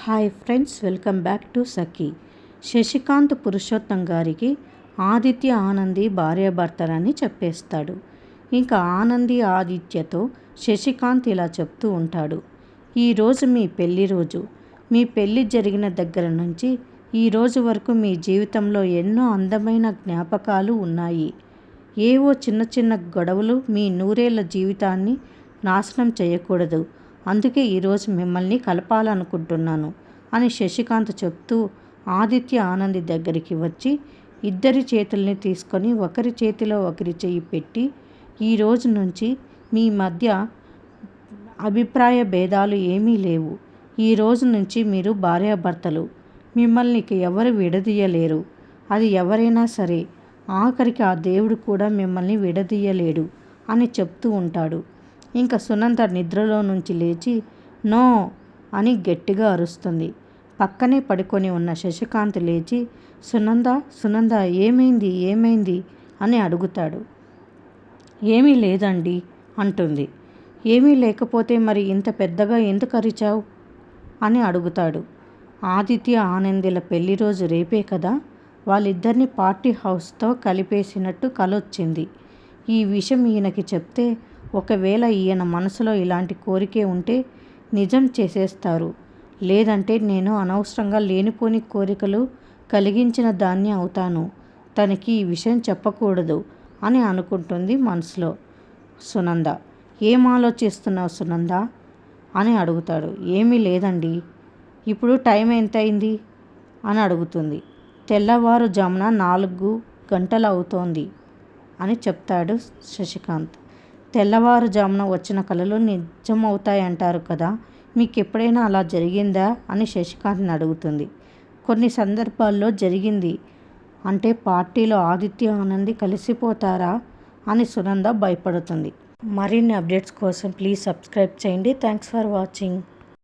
Hi friends, welcome back to Sakhi. Shashikanth Purushottam గారికి ఆదిత్య ఆనంది భార్యాభర్తలని చెప్పేస్తాడు. ఇంకా ఆనంది ఆదిత్యతో శశికాంత్ ఇలా చెప్తూ ఉంటాడు. ఈరోజు మీ పెళ్లి రోజు. మీ పెళ్లి జరిగిన దగ్గర నుంచి ఈరోజు వరకు మీ జీవితంలో ఎన్నో అందమైన జ్ఞాపకాలు ఉన్నాయి. ఏవో చిన్న చిన్న గొడవలు మీ నూరేళ్ల జీవితాన్ని నాశనం చేయకూడదు. అందుకే ఈరోజు మిమ్మల్ని కలపాలనుకుంటున్నాను అని శశికాంత్ చెప్తూ ఆదిత్య ఆనంది దగ్గరికి వచ్చి ఇద్దరి చేతుల్ని తీసుకొని ఒకరి చేతిలో ఒకరి చెయ్యి పెట్టి, ఈ రోజు నుంచి మీ మధ్య అభిప్రాయ భేదాలు ఏమీ లేవు. ఈ రోజు నుంచి మీరు భార్యాభర్తలు. మిమ్మల్ని ఎవరు విడదీయలేరు. అది ఎవరైనా సరే. ఆఖరికి ఆ దేవుడు కూడా మిమ్మల్ని విడదీయలేడు అని చెప్తూ ఉంటాడు. ఇంకా సునంద నిద్రలో నుంచి లేచి నో అని గట్టిగా అరుస్తుంది. పక్కనే పడుకొని ఉన్న శశికాంత్ లేచి సునంద ఏమైంది అని అడుగుతాడు. ఏమీ లేదండి అంటుంది. ఏమీ లేకపోతే మరి ఇంత పెద్దగా ఎందుకు అరిచావు అని అడుగుతాడు. ఆదిత్య ఆనందిల పెళ్లి రోజు రేపే కదా. వాళ్ళిద్దరిని పార్టీ హౌస్తో కలిపేసినట్టు కలొచ్చింది. ఈ విషయం ఈయనకి చెప్తే ఒకవేళ ఈయన మనసులో ఇలాంటి కోరికే ఉంటే నిజం చేసేస్తారు. లేదంటే నేను అనవసరంగా లేనిపోని కోరికలు కలిగించిన దాన్ని అవుతాను. తనకి ఈ విషయం చెప్పకూడదు అని అనుకుంటుంది మనసులో. సునంద, ఏం ఆలోచిస్తున్నావు సునంద అని అడుగుతాడు. ఏమీ లేదండి. ఇప్పుడు టైం ఎంతైంది అని అడుగుతుంది. తెల్లవారుజామున 4 గంటలు అవుతోంది అని చెప్తాడు శశికాంత్. తెల్లవారుజామున వచ్చిన కలలు నిజమవుతాయంటారు కదా, మీకు ఎప్పుడైనా అలా జరిగిందా అని శశికాంత్ని అడుగుతుంది. కొన్ని సందర్భాల్లో జరిగింది. అంటే పార్టీలో ఆదిత్య ఆనంది కలిసిపోతారా అని సునంద భయపడుతుంది. మరిన్ని అప్డేట్స్ కోసం ప్లీజ్ సబ్స్క్రైబ్ చేయండి. Thanks for watching.